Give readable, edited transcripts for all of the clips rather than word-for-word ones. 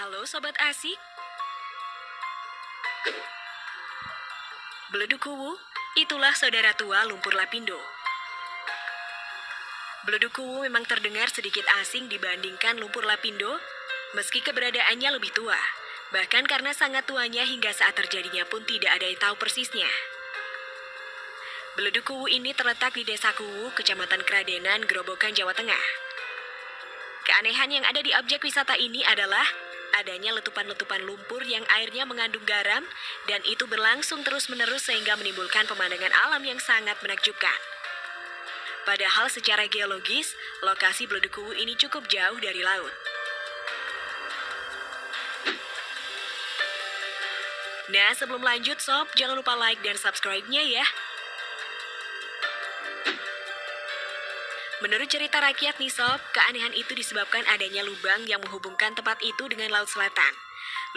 Halo Sobat Asik, Beledukuwu, itulah saudara tua lumpur lapindo. Beledukuwu memang terdengar sedikit asing dibandingkan lumpur lapindo, meski keberadaannya lebih tua. Bahkan karena sangat tuanya hingga saat terjadinya pun tidak ada yang tahu persisnya. Beledukuwu ini terletak di Desa Kuwu, Kecamatan Kradenan, Grobogan, Jawa Tengah. Keanehan yang ada di objek wisata ini adalah adanya letupan-letupan lumpur yang airnya mengandung garam dan itu berlangsung terus-menerus sehingga menimbulkan pemandangan alam yang sangat menakjubkan. Padahal secara geologis, lokasi Beledukuwu ini cukup jauh dari laut. Nah, sebelum lanjut sob, jangan lupa like dan subscribe-nya ya. Menurut cerita rakyat nih sob, keanehan itu disebabkan adanya lubang yang menghubungkan tempat itu dengan Laut Selatan.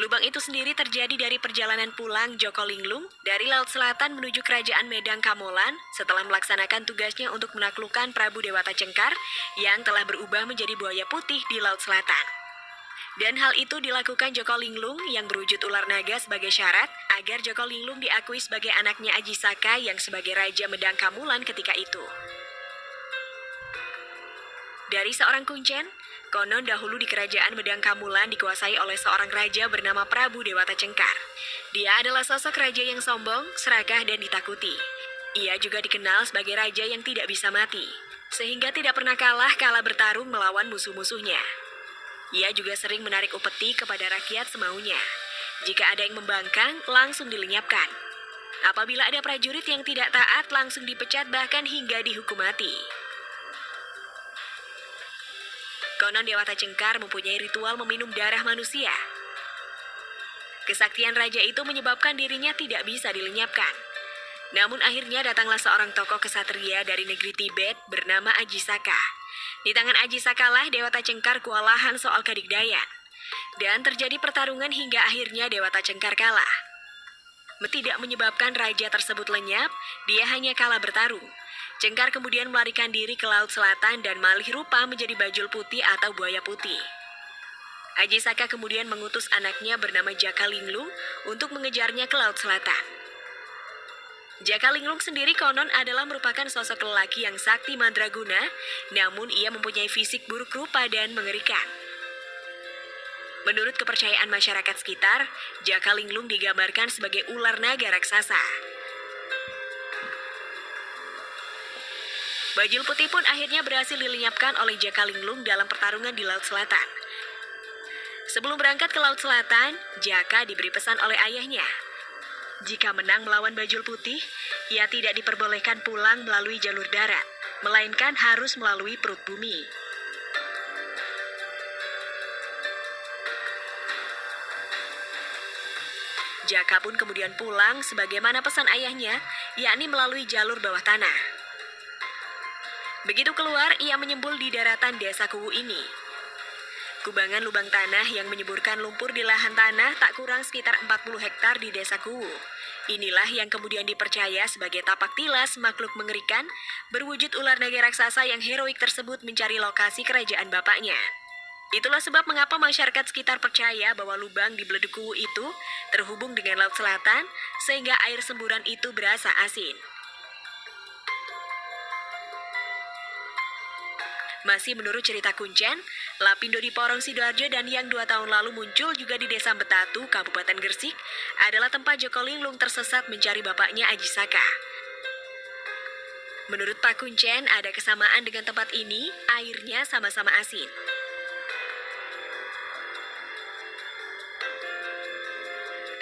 Lubang itu sendiri terjadi dari perjalanan pulang Joko Linglung dari Laut Selatan menuju Kerajaan Medang Kamolan setelah melaksanakan tugasnya untuk menaklukkan Prabu Dewata Cengkar yang telah berubah menjadi buaya putih di Laut Selatan. Dan hal itu dilakukan Joko Linglung yang berwujud ular naga sebagai syarat agar Joko Linglung diakui sebagai anaknya Aji Saka yang sebagai Raja Medang Kamulan ketika itu. Dari seorang kuncen, konon dahulu di kerajaan Medang Kamulan dikuasai oleh seorang raja bernama Prabu Dewata Cengkar. Dia adalah sosok raja yang sombong, serakah, dan ditakuti. Ia juga dikenal sebagai raja yang tidak bisa mati, sehingga tidak pernah kalah kala bertarung melawan musuh-musuhnya. Ia juga sering menarik upeti kepada rakyat semaunya. Jika ada yang membangkang, langsung dilenyapkan. Apabila ada prajurit yang tidak taat, langsung dipecat bahkan hingga dihukum mati. Konon Dewata Cengkar mempunyai ritual meminum darah manusia. Kesaktian raja itu menyebabkan dirinya tidak bisa dilenyapkan. Namun akhirnya datanglah seorang tokoh kesatria dari negeri Tibet bernama Aji Saka. Di tangan Aji Saka lah Dewata Cengkar kewalahan soal kadigdayan. Dan terjadi pertarungan hingga akhirnya Dewata Cengkar kalah. Tidak menyebabkan raja tersebut lenyap, dia hanya kalah bertarung. Cengkar kemudian melarikan diri ke Laut Selatan dan malih rupa menjadi bajul putih atau buaya putih. Aji Saka kemudian mengutus anaknya bernama Jaka Linglung untuk mengejarnya ke Laut Selatan. Jaka Linglung sendiri konon adalah merupakan sosok lelaki yang sakti mandraguna, namun ia mempunyai fisik buruk rupa dan mengerikan. Menurut kepercayaan masyarakat sekitar, Jaka Linglung digambarkan sebagai ular naga raksasa. Bajul putih pun akhirnya berhasil dilenyapkan oleh Jaka Linglung dalam pertarungan di Laut Selatan. Sebelum berangkat ke Laut Selatan, Jaka diberi pesan oleh ayahnya. Jika menang melawan bajul putih, ia tidak diperbolehkan pulang melalui jalur darat, melainkan harus melalui perut bumi. Jaka pun kemudian pulang sebagaimana pesan ayahnya, yakni melalui jalur bawah tanah. Begitu keluar, ia menyembul di daratan Desa Kuwu ini. Kubangan lubang tanah yang menyemburkan lumpur di lahan tanah tak kurang sekitar 40 hektar di Desa Kuwu. Inilah yang kemudian dipercaya sebagai tapak tilas makhluk mengerikan berwujud ular naga raksasa yang heroik tersebut mencari lokasi kerajaan bapaknya. Itulah sebab mengapa masyarakat sekitar percaya bahwa lubang di Beledukuwu itu terhubung dengan Laut Selatan sehingga air semburan itu berasa asin. Masih menurut cerita kuncen, Lapindo di Porong Sidoarjo dan yang 2 tahun lalu muncul juga di Desa Betatu, Kabupaten Gresik, adalah tempat Joko Linglung tersesat mencari bapaknya Aji Saka. Menurut Pak Kuncen, ada kesamaan dengan tempat ini, airnya sama-sama asin.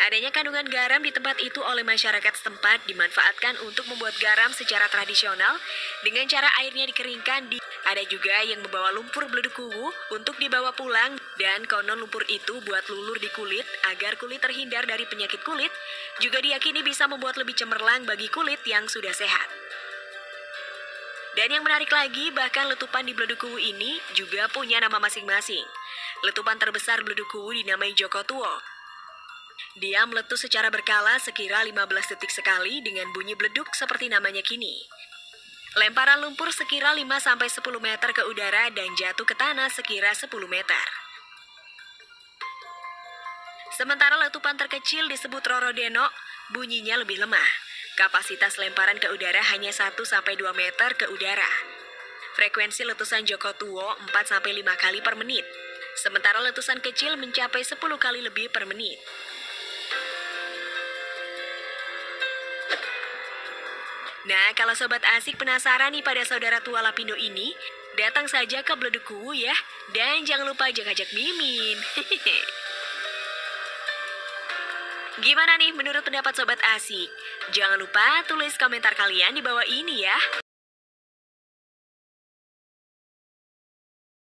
Adanya kandungan garam di tempat itu oleh masyarakat setempat dimanfaatkan untuk membuat garam secara tradisional dengan cara airnya dikeringkan. Ada juga yang membawa lumpur Beledukuwu untuk dibawa pulang dan konon lumpur itu buat lulur di kulit agar kulit terhindar dari penyakit kulit, juga diyakini bisa membuat lebih cemerlang bagi kulit yang sudah sehat. Dan yang menarik lagi, bahkan letupan di Beledukuwu ini juga punya nama masing-masing. Letupan terbesar Beledukuwu dinamai Joko Tuwo. Dia meletus secara berkala sekira 15 detik sekali dengan bunyi bleduk seperti namanya kini. Lemparan lumpur sekira 5-10 meter ke udara dan jatuh ke tanah sekira 10 meter. Sementara letupan terkecil disebut Roro-Denok, bunyinya lebih lemah. Kapasitas lemparan ke udara hanya 1-2 meter ke udara. Frekuensi letusan Joko Tuwo 4-5 kali per menit. Sementara letusan kecil mencapai 10 kali lebih per menit. Nah, kalau Sobat Asik penasaran nih pada saudara tua Lapindo ini, datang saja ke Bleduku ya. Dan jangan lupa ajak-ajak Mimin. Gimana nih menurut pendapat Sobat Asik? Jangan lupa tulis komentar kalian di bawah ini ya.